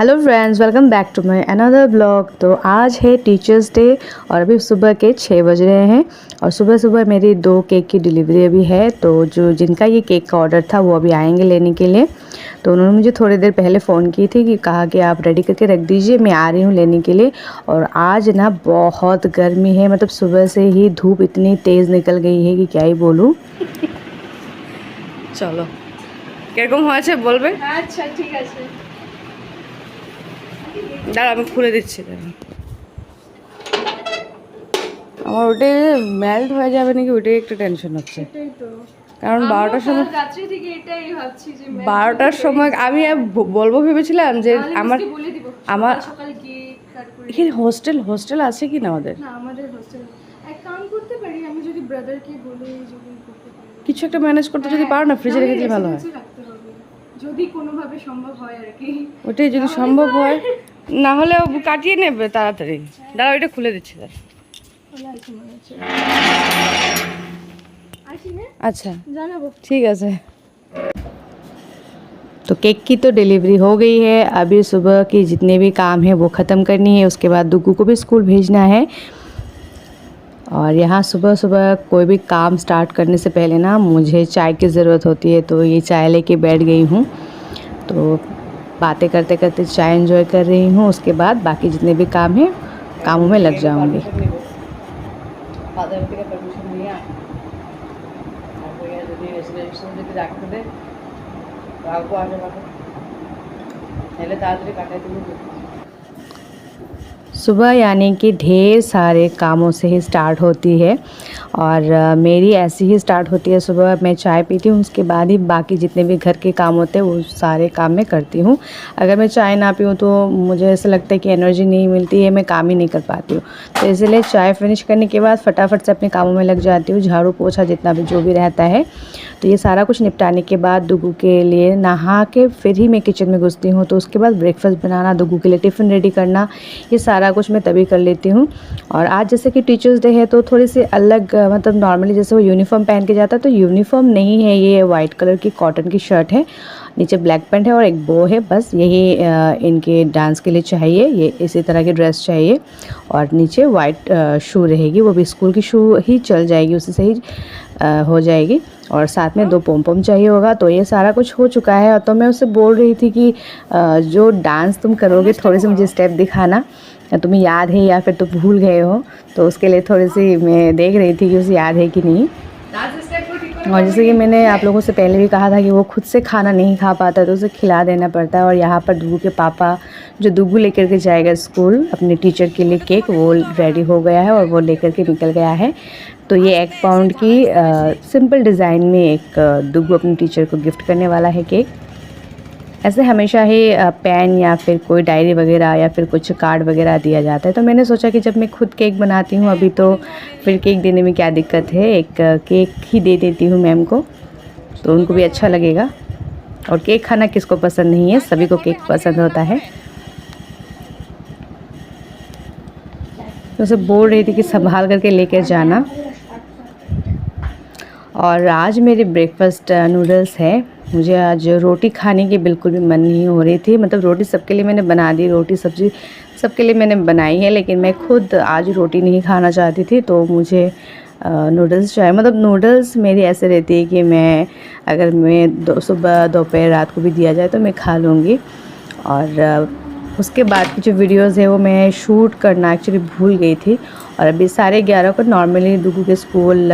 Hello friends, welcome back to my another blog. तो आज है टीचर्स डे और अभी सुबह के 6 बज रहे हैं और सुबह सुबह मेरी 2 केक की डिलीवरी अभी है। तो जो जिनका ये केक का ऑर्डर था वो अभी आएंगे लेने के लिए। तो उन्होंने मुझे थोड़ी देर पहले फ़ोन की थी कि कहा कि आप रेडी करके रख दीजिए, मैं आ रही हूँ लेने के लिए। और आज ना बहुत गर्मी है, मतलब सुबह से ही धूप इतनी तेज़ निकल गई है कि क्या ही बोलूँ। चलो किरकम হয়েছে বলবে। আচ্ছা ঠিক আছে। দাঁড়া আমি খুলে দিচ্ছি। আমার ওটাই মেল্ট হয়ে যাবে নাকি ওটাই একটু টেনশন হচ্ছে। এটাই তো, কারণ 12টার সময় রাত্রি থেকে এটাই ভাবছি যে 12টার সময় আমি বলবো ভেবেছিলাম যে আমার সকালে গিয়ে কাট করে এখানে হোস্টেল আছে কি না আমাদের? না, আমাদের হোস্টেল এক কাম করতে পারি, আমি যদি ব্রাদারকে বলি যদি করতে পারি কিছু একটা ম্যানেজ করতে যদি পারো না, ফ্রিজে রেখে দিলে ভালো হয়। রাখতে হবে যদি কোনোভাবে সম্ভব হয় আর কি। ওটাই যদি সম্ভব হয়, না হলে ও কাটিয়ে নেবে তাড়াতাড়ি। দাঁড়া ওইটা খুলে দিচ্ছি। अच्छा ठीक है। तो केक की तो डिलीवरी हो गई है। अभी सुबह की जितने भी काम है वो ख़त्म करनी है, उसके बाद दुग्गू को भी स्कूल भेजना है। और यहाँ सुबह सुबह कोई भी काम स्टार्ट करने से पहले ना मुझे चाय की ज़रूरत होती है, तो ये चाय लेके बैठ गई हूँ। तो बातें करते करते चाय एंजॉय कर रही हूँ, उसके बाद बाकी जितने भी काम हैं कामों में लग जाऊँगी। सुबह यानी कि ढेर सारे कामों से ही स्टार्ट होती है और मेरी ऐसी ही स्टार्ट होती है। सुबह मैं चाय पीती हूँ, उसके बाद ही बाकी जितने भी घर के काम होते हैं वो सारे काम मैं करती हूँ। अगर मैं चाय ना पीऊँ तो मुझे ऐसा लगता है कि एनर्जी नहीं मिलती है, मैं काम ही नहीं कर पाती हूँ। तो इसलिए चाय फिनिश करने के बाद फटाफट से अपने कामों में लग जाती हूँ, झाड़ू पोछा जितना भी जो भी रहता है। तो ये सारा कुछ निपटाने के बाद दुग्गू के लिए नहा के फिर ही मैं किचन में घुसती हूँ। तो उसके बाद ब्रेकफास्ट बनाना, दुग्गू के लिए टिफ़िन रेडी करना, ये सारा कुछ मैं तभी कर लेती हूँ। और आज जैसे कि टीचर्स डे है तो थोड़ी सी अलग, मतलब नॉर्मली जैसे वो यूनिफॉर्म पहन के जाता है तो यूनिफॉर्म नहीं है, ये वाइट कलर की कॉटन की शर्ट है, नीचे ब्लैक पैंट है और एक बो है, बस यही इनके डांस के लिए चाहिए। ये इसी तरह की ड्रेस चाहिए और नीचे वाइट शू रहेगी, वो भी स्कूल की शू ही चल जाएगी, उसी से ही हो जाएगी। और साथ में 2 पोम चाहिए होगा। तो ये सारा कुछ हो चुका है। और तो मैं उससे बोल रही थी कि जो डांस तुम करोगे थोड़े से मुझे स्टेप दिखाना, तुम्हें याद है या फिर तुम भूल गए हो। तो उसके लिए थोड़ी सी मैं देख रही थी कि उसे याद है कि नहीं। और जैसे कि मैंने आप लोगों से पहले भी कहा था कि वो खुद से खाना नहीं खा पाता तो उसे खिला देना पड़ता है। और यहाँ पर दुग्गू के पापा जो दुग्गू लेकर के जाएगा स्कूल अपने टीचर के लिए केक, वो रेडी हो गया है और वो लेकर के निकल गया है। तो ये 1 पाउंड की सिंपल डिज़ाइन में एक दुग्गू अपने टीचर को गिफ्ट करने वाला है केक। ऐसे हमेशा ही पेन या फिर कोई डायरी वगैरह या फिर कुछ कार्ड वगैरह दिया जाता है। तो मैंने सोचा कि जब मैं खुद केक बनाती हूँ अभी तो फिर केक देने में क्या दिक्कत है, एक केक ही दे देती हूँ मैम को, तो उनको भी अच्छा लगेगा। और केक खाना किसको पसंद नहीं है, सभी को केक पसंद होता है। तो उसे बोल रही थी कि संभाल करके लेकर जाना। और आज मेरे ब्रेकफास्ट नूडल्स है। मुझे आज रोटी खाने की बिल्कुल भी मन नहीं हो रही थी, मतलब रोटी सबके लिए मैंने बना दी, रोटी सब्ज़ी सबके लिए मैंने बनाई है, लेकिन मैं खुद आज रोटी नहीं खाना चाहती थी। तो मुझे नूडल्स चाहिए। मतलब नूडल्स मेरी ऐसे रहती है कि मैं अगर मैं सुबह दोपहर रात को भी दिया जाए तो मैं खा लूँगी। और उसके बाद की जो वीडियोज़ है वो मैं शूट करना एक्चुअली भूल गई थी। और अभी 11:30 को नॉर्मली दुग्गू के स्कूल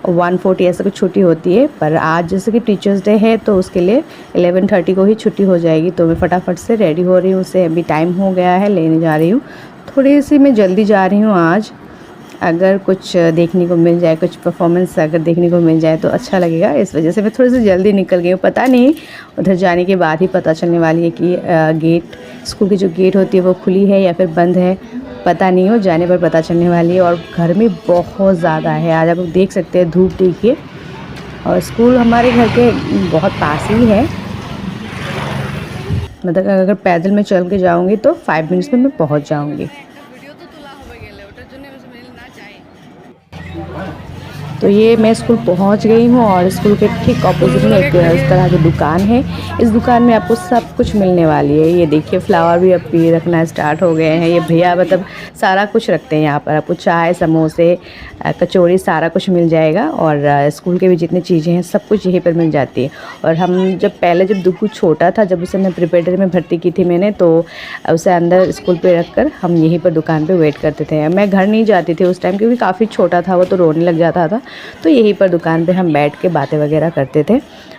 1:40 ऐसा कुछ छुट्टी होती है, पर आज जैसे कि टीचर्स डे है तो उसके लिए 11:30 को ही छुट्टी हो जाएगी। तो मैं फटाफट से रेडी हो रही हूँ, उसे अभी टाइम हो गया है, लेने जा रही हूँ। थोड़ी सी मैं जल्दी जा रही हूँ आज। अगर कुछ देखने को मिल जाए, कुछ परफॉर्मेंस अगर देखने को मिल जाए तो अच्छा लगेगा, इस वजह से मैं थोड़ी सी जल्दी निकल गई हूँ। पता नहीं उधर जाने के बाद ही पता चलने वाली है कि गेट, स्कूल की जो गेट होती है वो खुली है या फिर बंद है, पता नहीं हो, जाने पर पता चलने वाली है। और गर्मी बहुत ज़्यादा है आज, आप लोग देख सकते हैं, धूप देखिए। और स्कूल हमारे घर के बहुत पास ही है, मतलब अगर पैदल में चल के जाऊँगी तो 5 मिनट्स में मैं पहुँच जाऊँगी। तो तो ये मैं स्कूल पहुंच गई हूँ और स्कूल के ठीक ऑपोजिट में एक इस तरह की दुकान है। इस दुकान में आपको सब कुछ मिलने वाली है। ये देखिए फ्लावर भी अब भी रखना स्टार्ट हो गए हैं। ये भैया मतलब सारा कुछ रखते हैं यहाँ पर। आपको चाय, समोसे, कचौड़ी सारा कुछ मिल जाएगा। और स्कूल के भी जितनी चीज़ें हैं सब कुछ यहीं पर मिल जाती है। और हम जब दुगू छोटा था, जब उसे मैं प्रिपरेटरी में भर्ती की थी मैंने, तो उसे अंदर स्कूल पे रखकर हम यहीं पर दुकान पे वेट करते थे। मैं घर नहीं जाती थी उस टाइम क्योंकि काफ़ी छोटा था वो, तो रोने लग जाता था। तो यहीं पर दुकान पे हम बैठ के बातें वगैरह करते थे।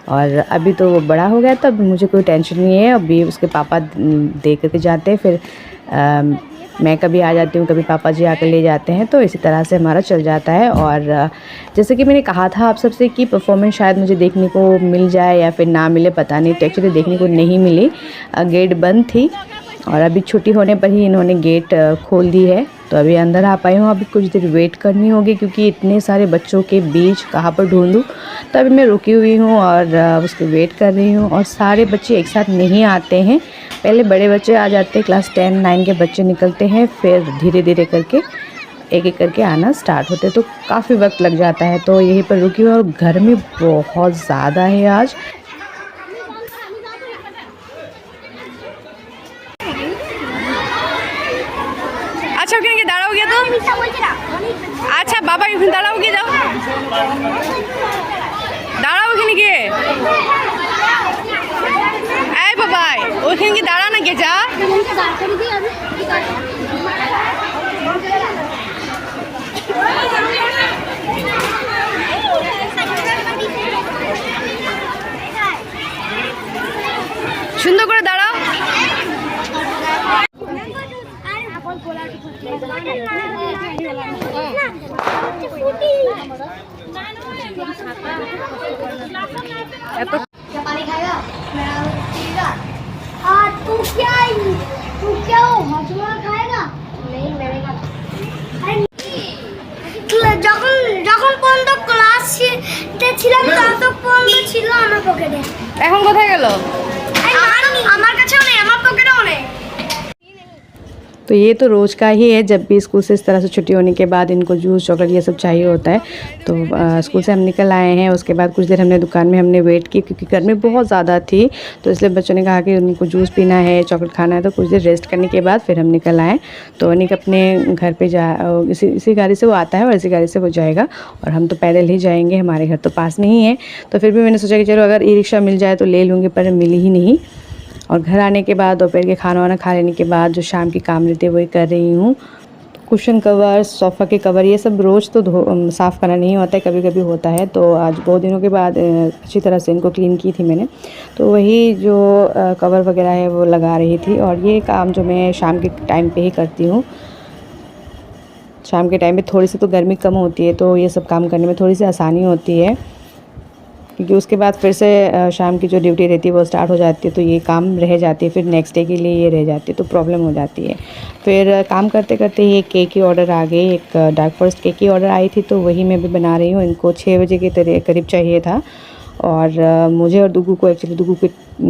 और अभी तो वो बड़ा हो गया, तब मुझे कोई टेंशन नहीं है। अभी उसके पापा दे करके जाते हैं, फिर मैं कभी आ जाती हूँ, कभी पापा जी आकर ले जाते हैं। तो इसी तरह से हमारा चल जाता है। और जैसे कि मैंने कहा था आप सबसे कि परफॉर्मेंस शायद मुझे देखने को मिल जाए या फिर ना मिले, पता नहीं। तो एक्चुअली देखने को नहीं मिली, गेट बंद थी। और अभी छुट्टी होने पर ही इन्होंने गेट खोल दी है। तो अभी अंदर आ पाई हूँ। अभी कुछ देर वेट करनी होगी क्योंकि इतने सारे बच्चों के बीच कहाँ पर ढूंढूं। तो अभी मैं रुकी हुई हूँ और उसकी वेट कर रही हूँ। और सारे बच्चे एक साथ नहीं आते हैं, पहले बड़े बच्चे आ जाते हैं, क्लास 10, 9 के बच्चे निकलते हैं, फिर धीरे धीरे करके एक एक करके आना स्टार्ट होते, तो काफ़ी वक्त लग जाता है। तो यहीं पर रुकी हूँ और गर्मी बहुत ज़्यादा है आज। আচ্ছা ওখানে গিয়ে দাঁড়াও গিয়ে তো আচ্ছা বাবা ওখানে দাঁড়াও গিয়ে যাও দাঁড়াও ওখানে গিয়ে এই বাবাই ওখানে গিয়ে দাঁড়া না গিয়ে যা সুন্দর করে দাঁড়াও। पानी खाएगा हाँ तू क्या हो हजमा खाएगा नहीं मैंने कहा যখন যখন পর্যন্ত ক্লাস ছিলাম তত পর্যন্ত ছিল আমার পকেটে এখন কোথায় গেল আমার কাছেও নেই আমার পকেটেও নেই। तो ये तो रोज़ का ही है, जब भी स्कूल से इस तरह से छुट्टी होने के बाद इनको जूस, चॉकलेट ये सब चाहिए होता है। तो स्कूल से हम निकल आए हैं, उसके बाद कुछ देर हमने दुकान में वेट की क्योंकि गर्मी बहुत ज़्यादा थी। तो इसलिए बच्चों ने कहा कि उनको जूस पीना है, चॉकलेट खाना है। तो कुछ देर रेस्ट करने के बाद फिर हम निकल आए। तो अनिक अपने घर पे इसी गाड़ी से वो आता है और इसी गाड़ी से वो जाएगा और हम तो पैदल ही जाएंगे, हमारे घर तो पास में ही है। तो फिर भी मैंने सोचा कि चलो अगर ई रिक्शा मिल जाए तो ले लूँगी, पर मिली ही नहीं। और घर आने के बाद दोपहर के खाना वाना खा लेने के बाद जो शाम की काम रहती है वही कर रही हूँ। कुशन कवर, सोफ़ा के कवर, ये सब रोज़ तो साफ़ करना नहीं होता है, कभी कभी होता है। तो आज बहुत दिनों के बाद अच्छी तरह से इनको क्लीन की थी मैंने। तो वही जो कवर वगैरह है वो लगा रही थी। और ये काम जो मैं शाम के टाइम पे ही करती हूँ। शाम के टाइम पे थोड़ी सी तो गर्मी कम होती है, तो ये सब काम करने में थोड़ी सी आसानी होती है क्योंकि उसके बाद फिर से शाम की जो ड्यूटी रहती है वो स्टार्ट हो जाती है। तो ये काम रह जाती है, फिर नेक्स्ट डे के लिए ये रह जाती है, तो प्रॉब्लम हो जाती है। फिर काम करते करते ही एक केक की ऑर्डर आ गई, एक डार्क फॉरेस्ट केक की ऑर्डर आई थी। तो वही मैं भी बना रही हूँ। इनको 6 बजे के करीब चाहिए था। और मुझे और दुगू को एक्चुअली दुगू के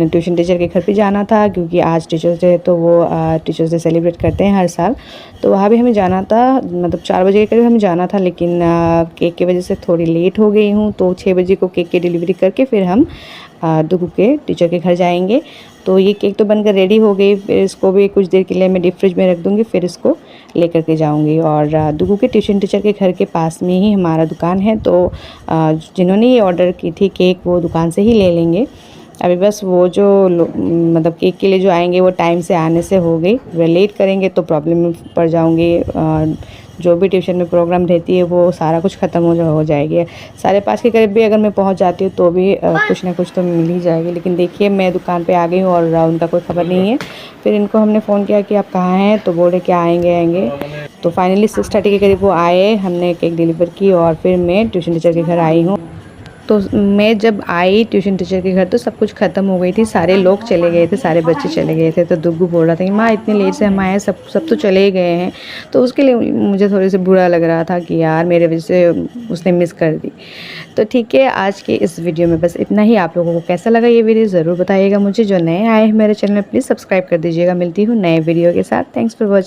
ट्यूशन टीचर के घर पे जाना था क्योंकि आज टीचर्स डे है, तो वो टीचर्स डे सेलिब्रेट करते हैं हर साल। तो वहाँ भी हमें जाना था, मतलब 4 बजे के करीब हमें जाना था, लेकिन केक की वजह से थोड़ी लेट हो गई हूँ। तो 6 बजे को केक की डिलीवरी करके फिर हम दुगू के टीचर के घर जाएंगे। तो ये केक तो बनकर रेडी हो गई, फिर इसको भी कुछ देर के लिए मैं डीप फ्रिज में रख दूँगी, फिर इसको लेकर के जाऊँगी। और दुगू के ट्यूशन टीचर के घर के पास में ही हमारा दुकान है, तो जिन्होंने ये ऑर्डर की थी केक वो दुकान से ही ले लेंगे। अभी बस वो जो मतलब केक के लिए जो आएंगे वो टाइम से आने से हो गई, वे लेट करेंगे तो प्रॉब्लम में पड़ जाऊँगी। जो भी ट्यूशन में प्रोग्राम रहती है वो सारा कुछ ख़त्म हो जाएगी। 5:30 के करीब भी अगर मैं पहुंच जाती हूँ तो भी कुछ ना कुछ तो मिल ही जाएगी। लेकिन देखिए मैं दुकान पे आ गई हूँ और उनका कोई ख़बर नहीं है। फिर इनको हमने फ़ोन किया कि आप कहाँ हैं, तो बोल रहे कि आएंगे। तो फाइनली 6:30 के करीब वो आए, हमने केक डिलीवर की और फिर मैं ट्यूशन टीचर के घर आई हूँ। तो मैं जब आई ट्यूशन टीचर के घर तो सब कुछ ख़त्म हो गई थी, सारे लोग चले गए थे, सारे बच्चे चले गए थे। तो दुग्गू बोल रहा था कि माँ इतनी लेट से हम आए, सब तो चले गए हैं। तो उसके लिए मुझे थोड़ी सी बुरा लग रहा था कि यार मेरे वजह से उसने मिस कर दी। तो ठीक है, आज के इस वीडियो में बस इतना ही। आप लोगों को कैसा लगा ये वीडियो ज़रूर बताइएगा मुझे। जो नए आए हैं मेरे चैनल में प्लीज़ सब्सक्राइब कर दीजिएगा। मिलती हूँ नए वीडियो के साथ। Thanks for watching.